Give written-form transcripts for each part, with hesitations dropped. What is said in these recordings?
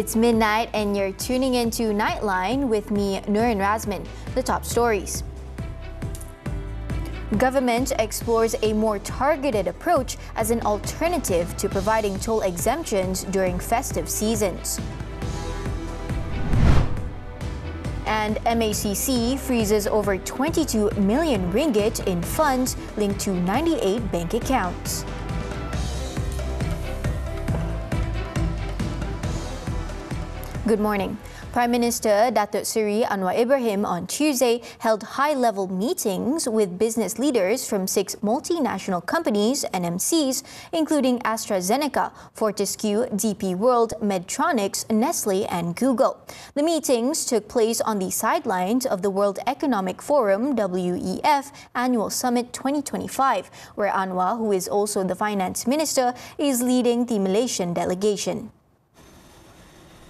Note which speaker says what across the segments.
Speaker 1: It's midnight and you're tuning into Nightline with me, Nurin Razmyn. The top stories. Government explores a more targeted approach as an alternative to providing toll exemptions during festive seasons. And MACC freezes over 22 million ringgit in funds linked to 98 bank accounts. Good morning. Prime Minister Datuk Seri Anwar Ibrahim on Tuesday held high-level meetings with business leaders from 6 multinational companies, NMCs, including AstraZeneca, Fortescue, DP World, Medtronic, Nestle and Google. The meetings took place on the sidelines of the World Economic Forum WEF Annual Summit 2025, where Anwar, who is also the Finance Minister, is leading the Malaysian delegation.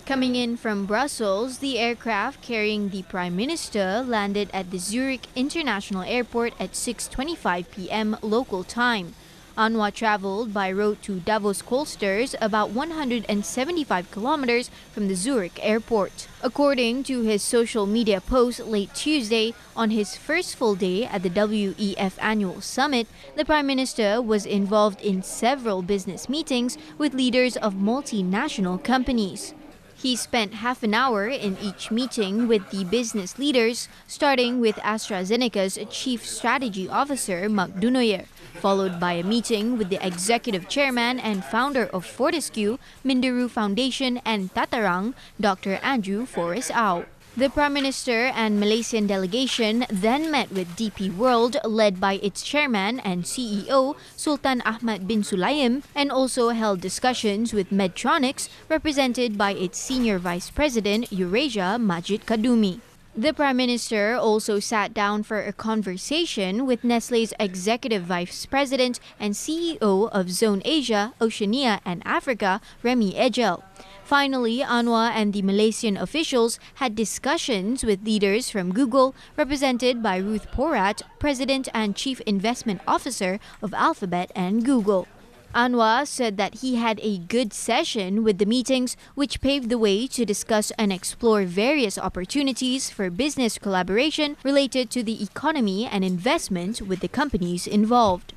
Speaker 1: Coming in from Brussels, the aircraft carrying the Prime Minister landed at the Zurich International Airport at 6:25 p.m. local time. Anwar travelled by road to Davos Kolsters, about 175 kilometers from the Zurich airport. According to his social media post late Tuesday, on his first full day at the WEF Annual Summit, the Prime Minister was involved in several business meetings with leaders of multinational companies. He spent half an hour in each meeting with the business leaders, starting with AstraZeneca's Chief Strategy Officer, Mark Dunoyer, followed by a meeting with the Executive Chairman and founder of Fortescue, Minderu Foundation and Tatarang, Dr. Andrew Forrest Au. The Prime Minister and Malaysian delegation then met with DP World, led by its chairman and CEO, Sultan Ahmad bin Sulaim, and also held discussions with Medtronic, represented by its Senior Vice President, Eurasia, Majid Kadumi. The Prime Minister also sat down for a conversation with Nestle's Executive Vice President and CEO of Zone Asia, Oceania and Africa, Remy Ejel. Finally, Anwar and the Malaysian officials had discussions with leaders from Google, represented by Ruth Porat, President and Chief Investment Officer of Alphabet and Google. Anwar said that he had a good session with the meetings, which paved the way to discuss and explore various opportunities for business collaboration related to the economy and investment with the companies involved.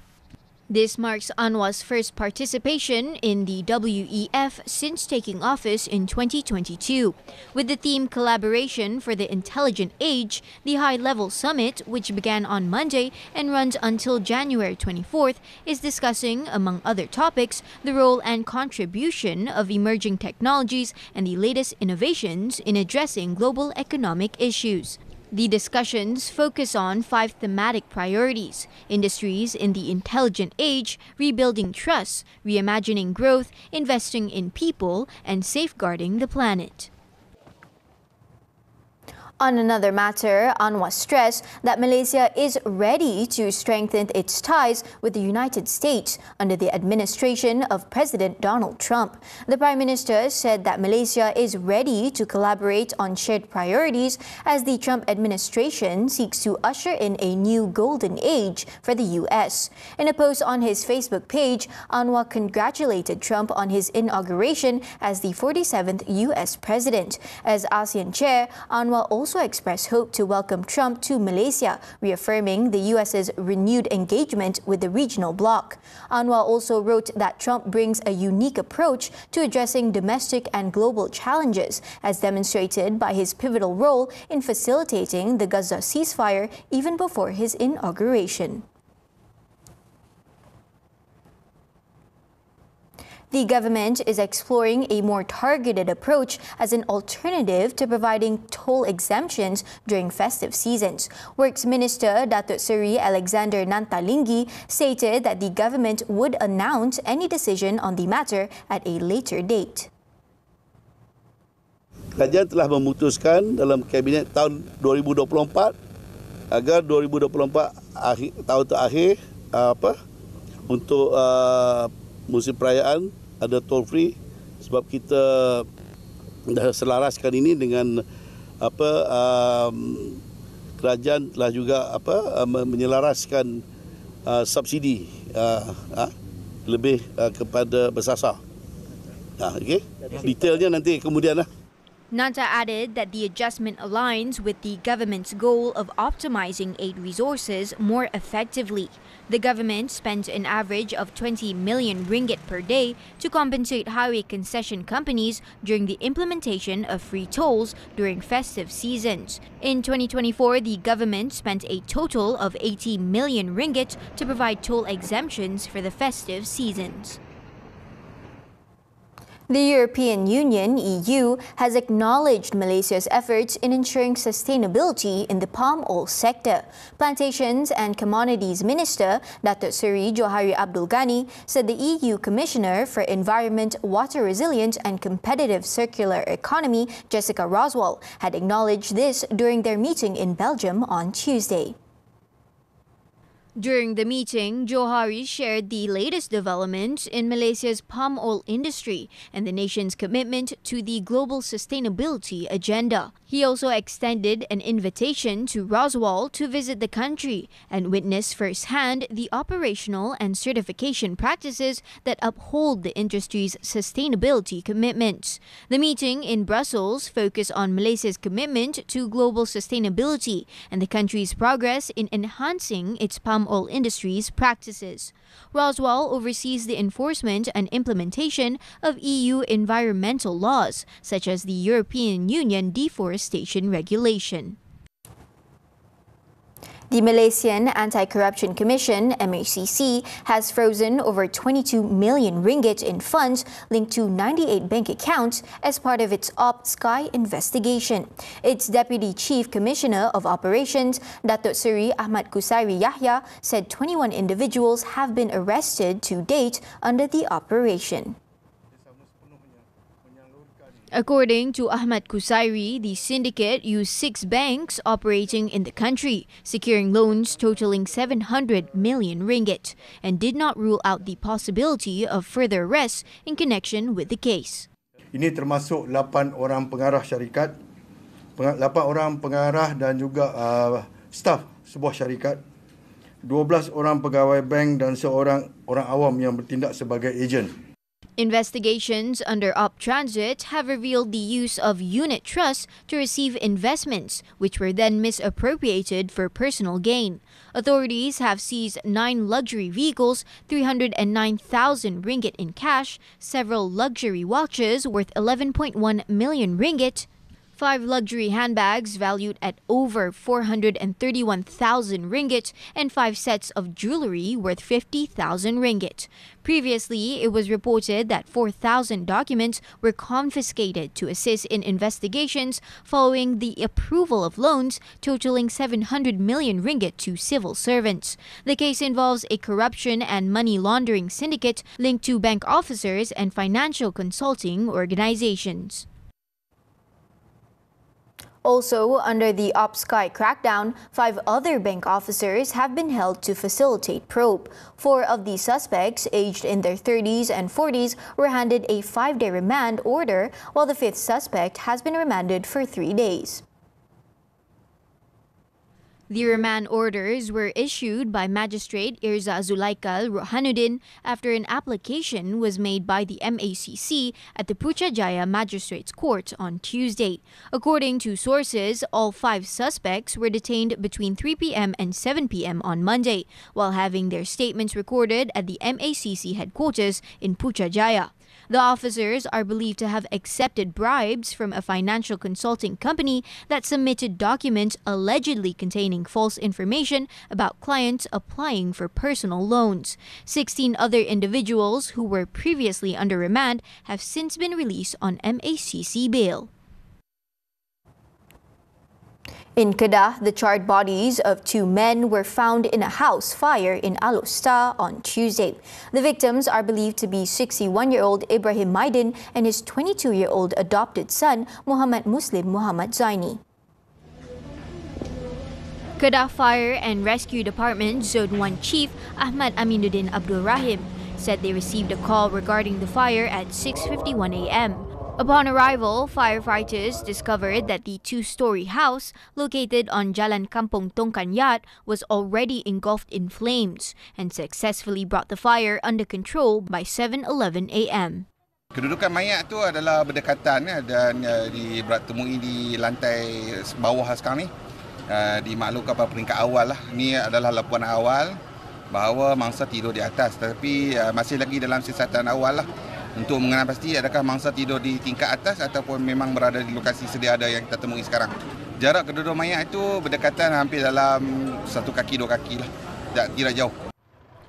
Speaker 1: This marks Anwar's first participation in the WEF since taking office in 2022. With the theme Collaboration for the Intelligent Age, the high-level summit, which began on Monday and runs until January 24th, is discussing, among other topics, the role and contribution of emerging technologies and the latest innovations in addressing global economic issues. The discussions focus on 5 thematic priorities: industries in the intelligent age, rebuilding trust, reimagining growth, investing in people, and safeguarding the planet. On another matter, Anwar stressed that Malaysia is ready to strengthen its ties with the United States under the administration of President Donald Trump. The Prime Minister said that Malaysia is ready to collaborate on shared priorities as the Trump administration seeks to usher in a new golden age for the U.S. In a post on his Facebook page, Anwar congratulated Trump on his inauguration as the 47th U.S. President. As ASEAN chair, Anwar also expressed hope to welcome Trump to Malaysia, reaffirming the U.S.'s renewed engagement with the regional bloc. Anwar also wrote that Trump brings a unique approach to addressing domestic and global challenges, as demonstrated by his pivotal role in facilitating the Gaza ceasefire even before his inauguration. The government is exploring a more targeted approach as an alternative to providing toll exemptions during festive seasons. Works Minister Datuk Seri Alexander Nantalinggi stated that the government would announce any decision on the matter at a later date.
Speaker 2: Kajian telah memutuskan dalam Kabinet tahun 2024 agar 2024 tahun terakhir untuk musim perayaan ada toll free, sebab kita dah selaraskan ini dengan kerajaan telah juga menyelaraskan subsidi lebih kepada bersasar. Okey. Detailnya nanti kemudian lah.
Speaker 1: Nanta added that the adjustment aligns with the government's goal of optimizing aid resources more effectively. The government spent an average of 20 million ringgit per day to compensate highway concession companies during the implementation of free tolls during festive seasons. In 2024, the government spent a total of 80 million ringgit to provide toll exemptions for the festive seasons. The European Union, EU, has acknowledged Malaysia's efforts in ensuring sustainability in the palm oil sector. Plantations and Commodities Minister Datuk Seri Johari Abdul Ghani said the EU Commissioner for Environment, Water Resilient and Competitive Circular Economy, Jessica Roswell, had acknowledged this during their meeting in Belgium on Tuesday. During the meeting, Johari shared the latest developments in Malaysia's palm oil industry and the nation's commitment to the global sustainability agenda. He also extended an invitation to Roswell to visit the country and witness firsthand the operational and certification practices that uphold the industry's sustainability commitments. The meeting in Brussels focused on Malaysia's commitment to global sustainability and the country's progress in enhancing its palm oil industry's practices. Roswell oversees the enforcement and implementation of EU environmental laws, such as the European Union Deforestation Regulation. The Malaysian AntiCorruption Commission, MACC, has frozen over 22 million ringgit in funds linked to 98 bank accounts as part of its Sky investigation. Its Deputy Chief Commissioner of Operations, Datuk Seri Ahmad Kusairi Yahya, said 21 individuals have been arrested to date under the operation. According to Ahmad Kusairi, the syndicate used 6 banks operating in the country, securing loans totaling 700 million ringgit, and did not rule out the possibility of further arrests in connection with the case.
Speaker 3: Ini termasuk 8 orang pengarah syarikat, 8 orang pengarah dan juga staf sebuah syarikat, 12 orang pegawai bank dan seorang orang awam yang bertindak sebagai ejen.
Speaker 1: Investigations under Op Transit have revealed the use of unit trusts to receive investments, which were then misappropriated for personal gain. Authorities have seized 9 luxury vehicles, 309,000 ringgit in cash, several luxury watches worth 11.1 million ringgit, 5 luxury handbags valued at over 431,000 ringgit, and 5 sets of jewellery worth 50,000 ringgit. Previously, it was reported that 4,000 documents were confiscated to assist in investigations following the approval of loans totaling 700 million ringgit to civil servants. The case involves a corruption and money laundering syndicate linked to bank officers and financial consulting organizations. Also, under the Sky crackdown, 5 other bank officers have been held to facilitate probe. 4 of the suspects, aged in their 30s and 40s, were handed a 5-day remand order, while the 5th suspect has been remanded for 3 days. The remand orders were issued by Magistrate Irza Zulaikal Rohanuddin after an application was made by the MACC at the Putrajaya Magistrates Court on Tuesday. According to sources, all 5 suspects were detained between 3 p.m. and 7 p.m. on Monday, while having their statements recorded at the MACC headquarters in Putrajaya. The officers are believed to have accepted bribes from a financial consulting company that submitted documents allegedly containing false information about clients applying for personal loans. 16 other individuals who were previously under remand have since been released on MACC bail. In Kedah, the charred bodies of 2 men were found in a house fire in Alor Star on Tuesday. The victims are believed to be 61-year-old Ibrahim Maidin and his 22-year-old adopted son, Muhammad Muslim Muhammad Zaini. Kedah Fire and Rescue Department Zone 1 Chief Ahmad Aminuddin Abdul Rahim said they received a call regarding the fire at 6:51 a.m. Upon arrival, firefighters discovered that the 2-story house located on Jalan Kampung Tongkanyat was already engulfed in flames and successfully brought the fire under control by 7:11 a.m.
Speaker 4: Kedudukan mayat tu adalah berdekatan dan ditemui di lantai bawah sekarang ni. Dimaklumkan pada peringkat awal lah. Ini adalah laporan awal bahawa mangsa tidur di atas, tetapi masih lagi dalam siasatan awal lah untuk mengenal pasti adakah mangsa tidur di tingkat atas ataupun memang berada di lokasi sedia ada yang kita temui sekarang. Jarak kedudukan mayat itu berdekatan hampir dalam 1 kaki 2 kaki lah, tidak jauh.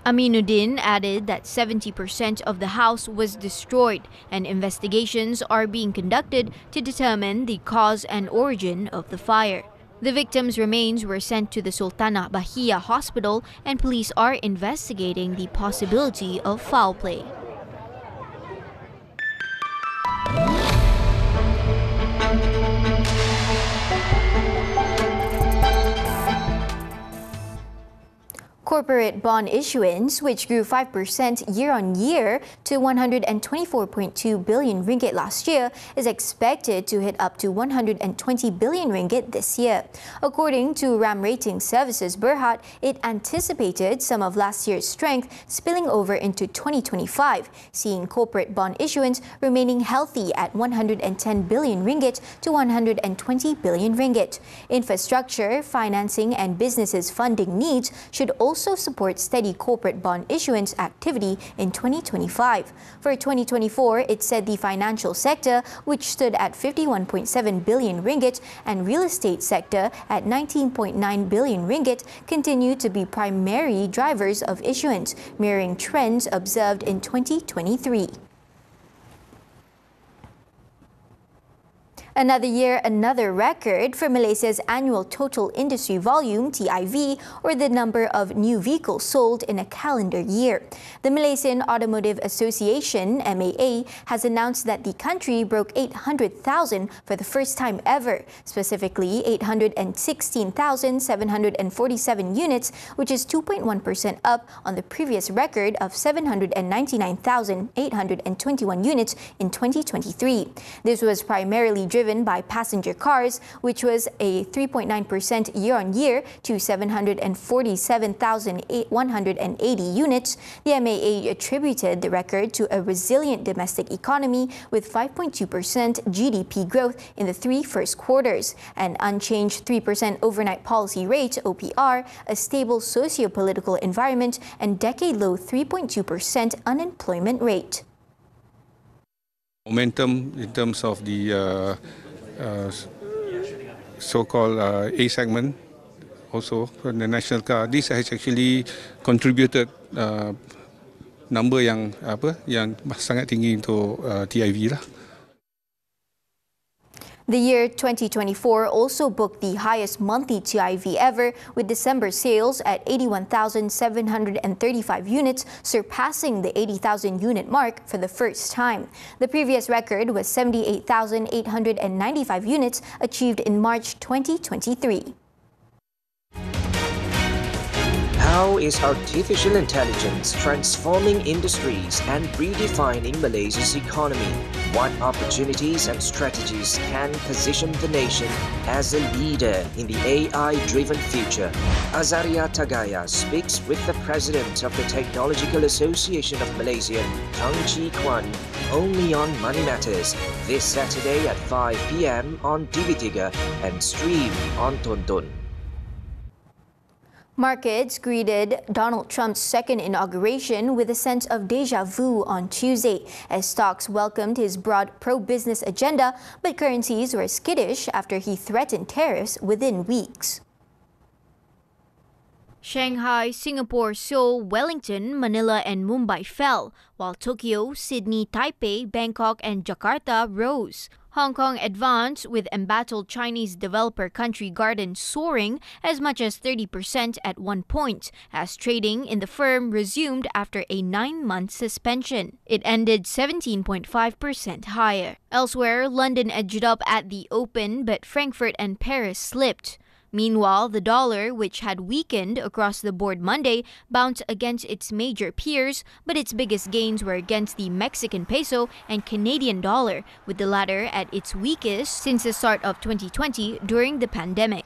Speaker 1: Aminuddin added that 70% of the house was destroyed and investigations are being conducted to determine the cause and origin of the fire. The victims' remains were sent to the Sultanah Bahia Hospital and police are investigating the possibility of foul play. Corporate bond issuance, which grew 5% year-on-year to 124.2 billion ringgit last year, is expected to hit up to 120 billion ringgit this year. According to RAM Rating Services Berhad, it anticipated some of last year's strength spilling over into 2025, seeing corporate bond issuance remaining healthy at 110 billion ringgit to 120 billion ringgit. Infrastructure, financing and businesses' funding needs should also support steady corporate bond issuance activity in 2025. For 2024, it said the financial sector, which stood at 51.7 billion ringgit, and real estate sector at 19.9 billion ringgit continue to be primary drivers of issuance, mirroring trends observed in 2023. Another year, another record for Malaysia's annual total industry volume, TIV, or the number of new vehicles sold in a calendar year. The Malaysian Automotive Association, MAA, has announced that the country broke 800,000 for the first time ever, specifically 816,747 units, which is 2.1% up on the previous record of 799,821 units in 2023. This was primarily driven by passenger cars, which was a 3.9% year-on-year to 747,180 units. The MAA attributed the record to a resilient domestic economy with 5.2% GDP growth in the 3 first quarters, an unchanged 3% overnight policy rate, OPR, a stable socio-political environment, and decade-low 3.2% unemployment rate.
Speaker 5: Momentum in terms of the so-called A segment, also from the national car, this has actually contributed number yang sangat tinggi untuk TIV lah.
Speaker 1: The year 2024 also booked the highest monthly TIV ever, with December sales at 81,735 units, surpassing the 80,000 unit mark for the first time. The previous record was 78,895 units achieved in March 2023.
Speaker 6: How is artificial intelligence transforming industries and redefining Malaysia's economy? What opportunities and strategies can position the nation as a leader in the AI-driven future? Azaria Tagaya speaks with the President of the Technological Association of Malaysia, Tang Chi Kwan, only on Money Matters, this Saturday at 5 p.m. on TV3 and stream on Tonton.
Speaker 1: Markets greeted Donald Trump's second inauguration with a sense of déjà vu on Tuesday, as stocks welcomed his broad pro-business agenda, but currencies were skittish after he threatened tariffs within weeks. Shanghai, Singapore, Seoul, Wellington, Manila and Mumbai fell, while Tokyo, Sydney, Taipei, Bangkok and Jakarta rose. Hong Kong advanced, with embattled Chinese developer Country Garden soaring as much as 30% at one point, as trading in the firm resumed after a 9-month suspension. It ended 17.5% higher. Elsewhere, London edged up at the open, but Frankfurt and Paris slipped. Meanwhile, the dollar, which had weakened across the board Monday, bounced against its major peers, but its biggest gains were against the Mexican peso and Canadian dollar, with the latter at its weakest since the start of 2020 during the pandemic.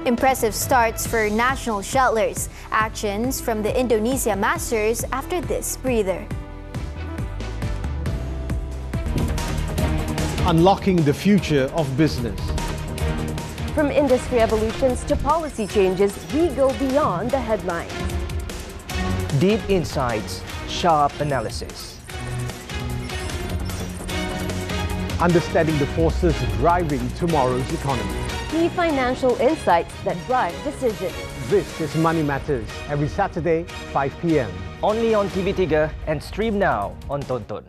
Speaker 1: Impressive starts for national shuttlers. Actions from the Indonesia Masters after this breather.
Speaker 7: Unlocking the future of business.
Speaker 8: From industry evolutions to policy changes, we go beyond the headlines.
Speaker 9: Deep insights, sharp analysis.
Speaker 7: Understanding the forces driving tomorrow's economy.
Speaker 8: Key financial insights that drive decisions.
Speaker 7: This is Money Matters, every Saturday, 5 p.m.
Speaker 9: Only on TV3 and stream now on Tonton.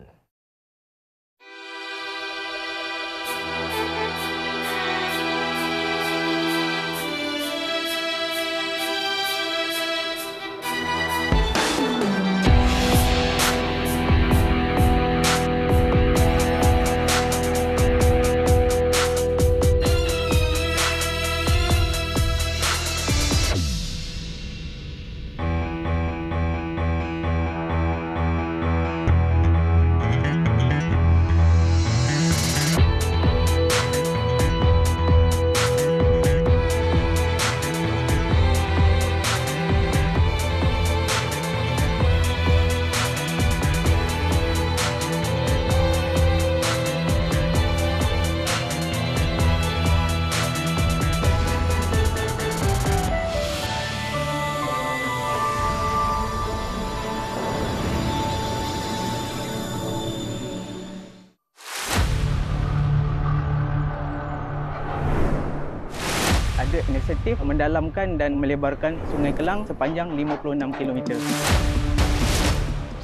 Speaker 10: Ada inisiatif mendalamkan dan melebarkan Sungai Kelang sepanjang 56 km.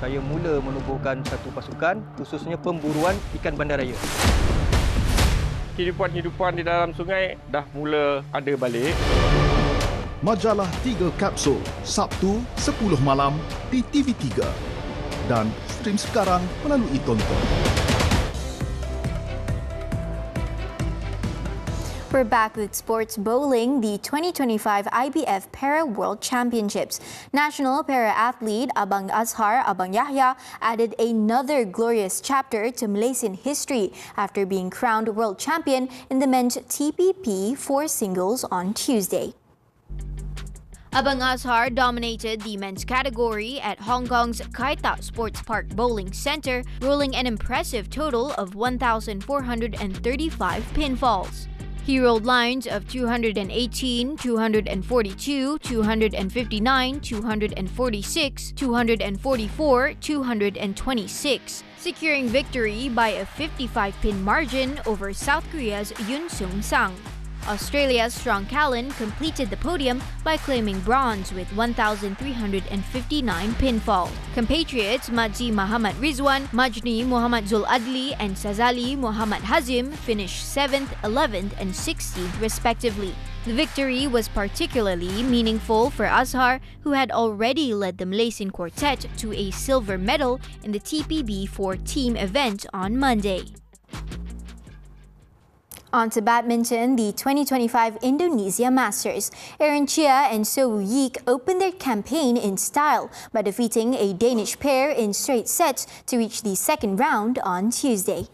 Speaker 9: Saya mula menubuhkan satu pasukan, khususnya pemburuan ikan bandaraya.
Speaker 11: Kehidupan di dalam sungai dah mula ada balik.
Speaker 12: Majalah 3 Kapsul, Sabtu 10 malam di TV3 dan stream sekarang melalui Tonton.
Speaker 1: We're back with sports bowling, the 2025 IBF Para World Championships. National para-athlete Abang Azhar Abang Yahya added another glorious chapter to Malaysian history after being crowned world champion in the men's TPP 4 singles on Tuesday. Abang Azhar dominated the men's category at Hong Kong's Kai Tak Sports Park Bowling Centre, rolling an impressive total of 1,435 pinfalls. He rolled lines of 218, 242, 259, 246, 244, 226, securing victory by a 55-pin margin over South Korea's Yoon Sung Sang. Australia's Strong Callan completed the podium by claiming bronze with 1,359 pinfalls. Compatriots Madzi Muhammad Rizwan, Majni Muhammad Zul Adli and Sazali Muhammad Hazim finished 7th, 11th and 16th respectively. The victory was particularly meaningful for Azhar, who had already led the Malaysian quartet to a silver medal in the TPB4 team event on Monday. On to badminton, the 2025 Indonesia Masters. Aaron Chia and So Woo-Yik opened their campaign in style by defeating a Danish pair in straight sets to reach the second round on Tuesday.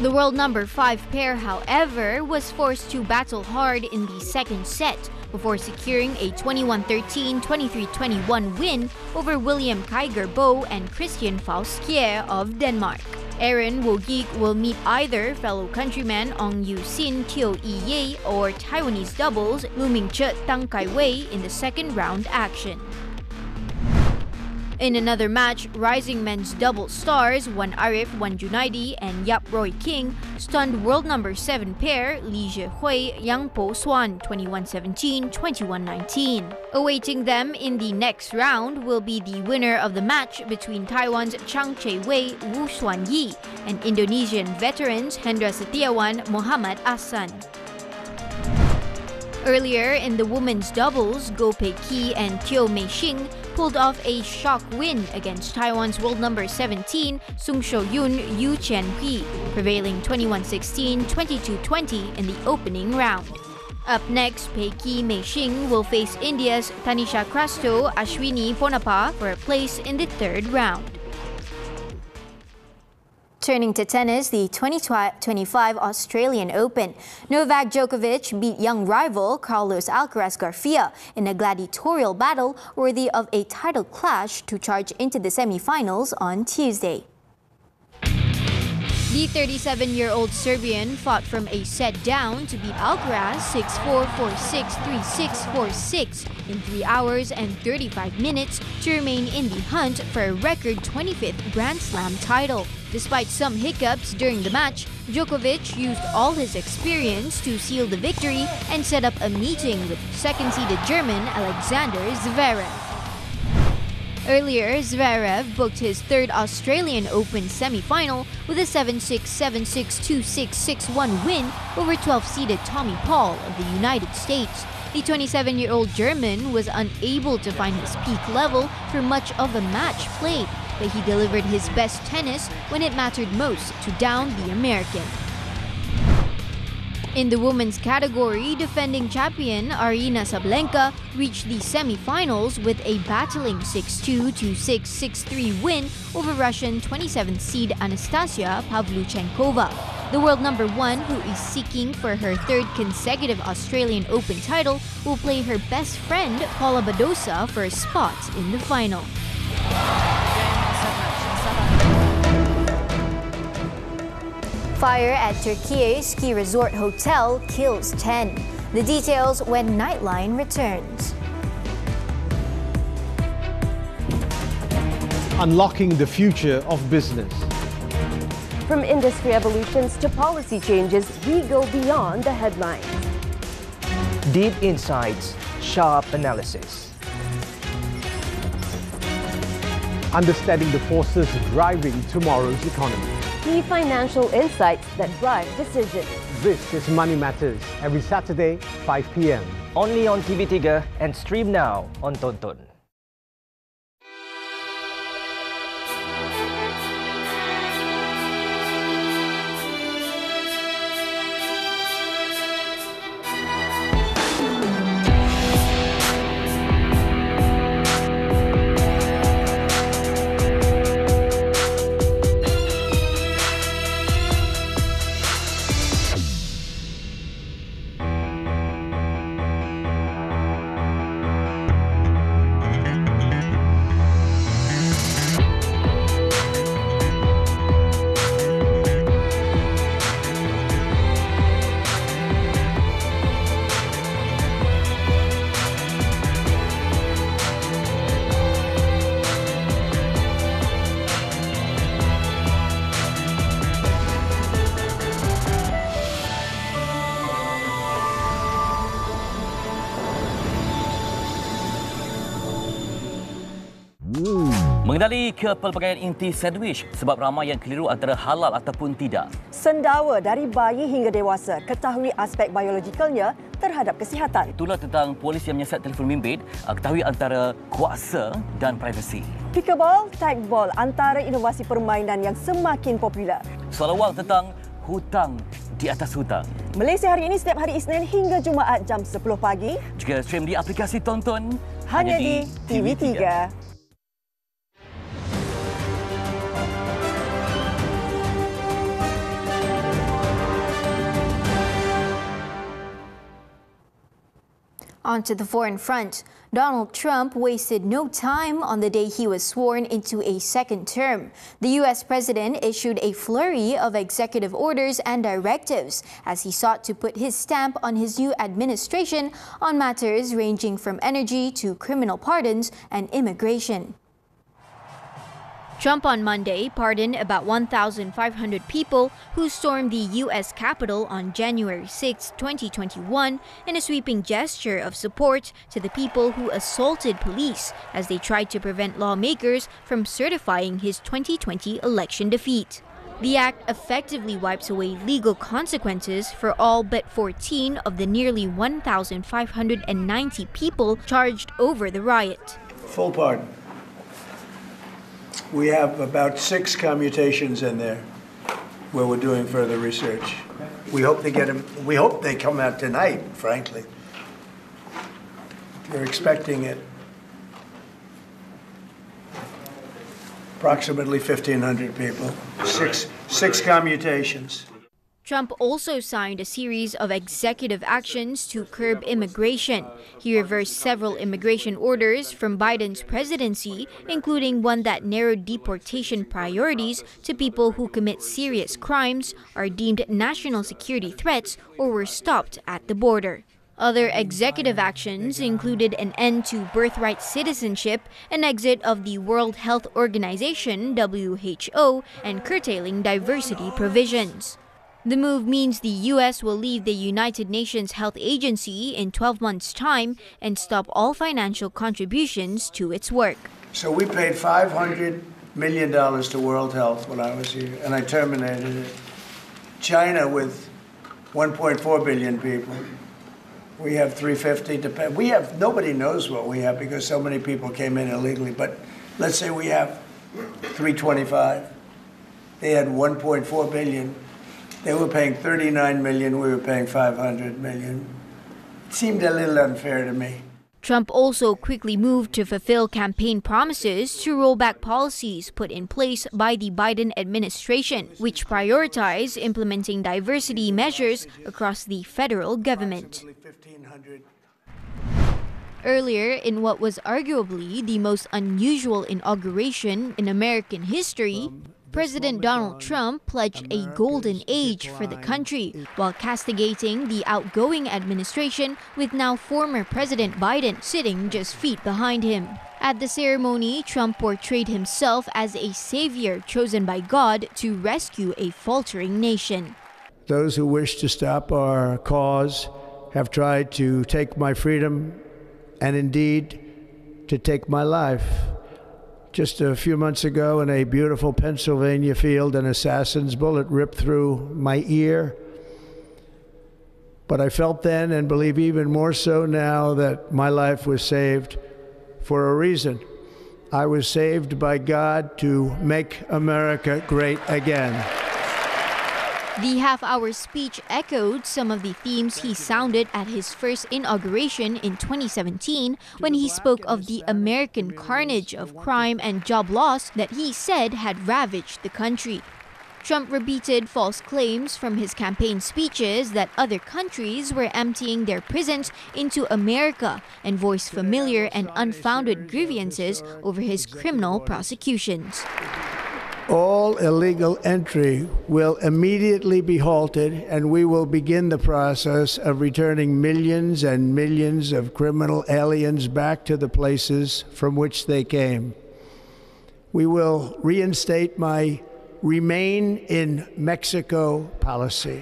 Speaker 1: The world number 5 pair, however, was forced to battle hard in the second set before securing a 21-13, 23-21 win over William Kyger Bo and Christian Fauskier of Denmark. Aaron Woo-Yik will meet either fellow countryman Ong Yu-sin Teo Yi-Ye or Taiwanese doubles Lu Ming-che Tang Kai-wei in the second round action. In another match, rising men's double stars Wan Arif, Wan Junaidi and Yap Roy King stunned world number 7 pair Li Zhehui, Yang Po Swan 21-17, 21-19. Awaiting them in the next round will be the winner of the match between Taiwan's Chang Che-wei, Wu Xuan-yi and Indonesian veterans Hendra Setiawan, Muhammad Ahsan. Earlier in the women's doubles, Goh Pei-ki and Teo Mei-shing pulled off a shock win against Taiwan's world number 17, Sung Sho-yoon, Yu Chen-hui, prevailing 21-16, 22-20 in the opening round. Up next, Pei-ki Mei-shing will face India's Tanisha Crasto, Ashwini Ponappa for a place in the third round. Turning to tennis, the 2025 Australian Open. Novak Djokovic beat young rival Carlos Alcaraz Garcia in a gladiatorial battle worthy of a title clash to charge into the semi-finals on Tuesday. The 37-year-old Serbian fought from a set down to beat Alcaraz 6-4, 4-6, 3-6, 4-6 in 3 hours and 35 minutes to remain in the hunt for a record 25th Grand Slam title. Despite some hiccups during the match, Djokovic used all his experience to seal the victory and set up a meeting with second-seeded German Alexander Zverev. Earlier, Zverev booked his third Australian Open semi-final with a 7-6, 7-6, 2-6, 6-1 win over 12-seeded Tommy Paul of the United States. The 27-year-old German was unable to find his peak level for much of the match played, but he delivered his best tennis when it mattered most to down the American. In the women's category, defending champion Aryna Sabalenka reached the semi-finals with a battling 6-2, 2-6, 6-3 win over Russian 27th seed Anastasia Pavlyuchenkova. The world number 1, who is seeking for her third consecutive Australian Open title, will play her best friend Paula Badosa for a spot in the final. Fire at Turkey ski resort hotel kills 10. The details when Nightline returns.
Speaker 7: Unlocking the future of business.
Speaker 8: From industry evolutions to policy changes, we go beyond the headlines.
Speaker 6: Deep insights, sharp analysis.
Speaker 7: Understanding the forces driving tomorrow's economy.
Speaker 8: Key financial insights that drive decisions.
Speaker 7: This is Money Matters, every Saturday, 5 p.m.
Speaker 9: Only on TV3 and stream now on Tonton.
Speaker 13: Mengenali kepelbagaian inti sandwich sebab ramai yang keliru antara halal ataupun tidak.
Speaker 14: Sendawa dari bayi hingga dewasa, ketahui aspek biologikalnya terhadap kesihatan.
Speaker 13: Itulah tentang polis yang menyiasat telefon bimbit, ketahui antara kuasa dan privasi.
Speaker 14: Pickleball, tagball antara inovasi permainan yang semakin popular.
Speaker 13: Soal awal tentang hutang di atas hutang.
Speaker 14: Malaysia hari ini setiap hari Isnin hingga Jumaat jam 10 pagi.
Speaker 13: Juga stream di aplikasi Tonton
Speaker 14: hanya di TV3.
Speaker 1: On to the foreign front. Donald Trump wasted no time on the day he was sworn into a second term. The U.S. president issued a flurry of executive orders and directives as he sought to put his stamp on his new administration on matters ranging from energy to criminal pardons and immigration. Trump on Monday pardoned about 1,500 people who stormed the U.S. Capitol on January 6, 2021 in a sweeping gesture of support to the people who assaulted police as they tried to prevent lawmakers from certifying his 2020 election defeat. The act effectively wipes away legal consequences for all but 14 of the nearly 1,590 people charged over the riot.
Speaker 15: Full pardon. We have about 6 commutations in there where we're doing further research. We hope they get them. We hope they come out tonight, frankly. They're expecting it. Approximately 1,500 people. 6 commutations.
Speaker 1: Trump also signed a series of executive actions to curb immigration. He reversed several immigration orders from Biden's presidency, including one that narrowed deportation priorities to people who commit serious crimes, are deemed national security threats, or were stopped at the border. Other executive actions included an end to birthright citizenship, an exit of the World Health Organization (WHO), and curtailing diversity provisions. The move means the U.S. will leave the United Nations Health Agency in 12 months' time and stop all financial contributions to its work.
Speaker 15: So we paid $500 million to World Health when I was here, and I terminated it. China, with 1.4 billion people, we have 350 to pay. Nobody knows what we have because so many people came in illegally, but let's say we have 325. They had 1.4 billion. They were paying 39 million, we were paying 500 million. It seemed a little unfair to me.
Speaker 1: Trump also quickly moved to fulfill campaign promises to roll back policies put in place by the Biden administration, which prioritize implementing diversity measures across the federal government. Earlier, in what was arguably the most unusual inauguration in American history, President Donald Trump pledged a golden age for the country while castigating the outgoing administration, with now former President Biden sitting just feet behind him. At the ceremony, Trump portrayed himself as a savior chosen by God to rescue a faltering nation.
Speaker 16: Those who wish to stop our cause have tried to take my freedom and indeed to take my life. Just a few months ago in a beautiful Pennsylvania field, an assassin's bullet ripped through my ear. But I felt then, and believe even more so now, that my life was saved for a reason. I was saved by God to make America great again.
Speaker 1: The half-hour speech echoed some of the themes he sounded at his first inauguration in 2017 when he spoke of the American carnage of crime and job loss that he said had ravaged the country. Trump repeated false claims from his campaign speeches that other countries were emptying their prisons into America and voiced familiar and unfounded grievances over his criminal prosecutions.
Speaker 16: All illegal entry will immediately be halted, and we will begin the process of returning millions and millions of criminal aliens back to the places from which they came. We will reinstate my Remain in Mexico policy.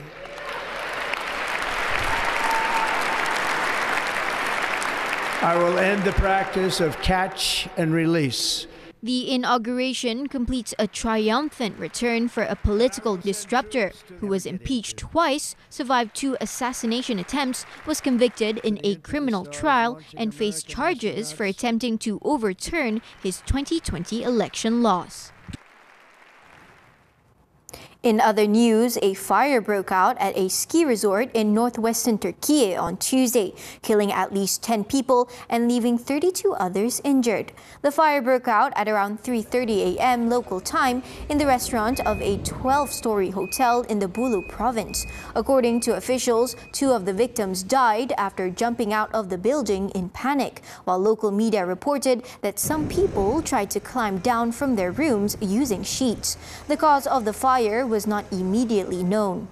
Speaker 16: I will end the practice of catch and release.
Speaker 1: The inauguration completes a triumphant return for a political disruptor who was impeached twice, survived 2 assassination attempts, was convicted in a criminal trial, and faced charges for attempting to overturn his 2020 election loss. In other news, a fire broke out at a ski resort in northwestern Turkey on Tuesday, killing at least 10 people and leaving 32 others injured. The fire broke out at around 3:30 a.m. local time in the restaurant of a 12-story hotel in the Bulu province. According to officials, 2 of the victims died after jumping out of the building in panic, while local media reported that some people tried to climb down from their rooms using sheets. The cause of the fire was not immediately known.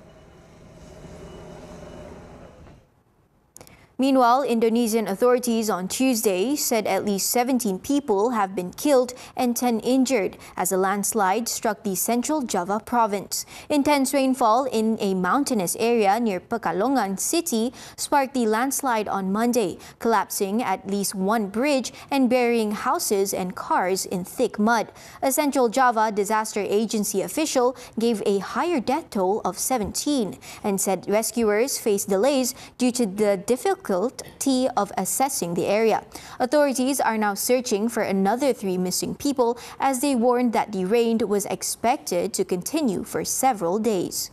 Speaker 1: Meanwhile, Indonesian authorities on Tuesday said at least 17 people have been killed and 10 injured as a landslide struck the central Java province. Intense rainfall in a mountainous area near Pekalongan city sparked the landslide on Monday, collapsing at least 1 bridge and burying houses and cars in thick mud. A Central Java Disaster Agency official gave a higher death toll of 17 and said rescuers faced delays due to the difficulty of assessing the area. Authorities are now searching for another 3 missing people as they warned that the rain was expected to continue for several days.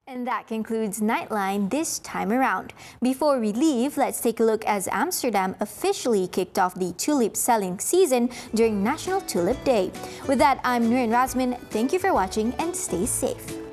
Speaker 1: And that concludes Nightline this time around. Before we leave, let's take a look as Amsterdam officially kicked off the tulip selling season during National Tulip Day. With that, I'm Nurin Razmyn. Thank you for watching and stay safe.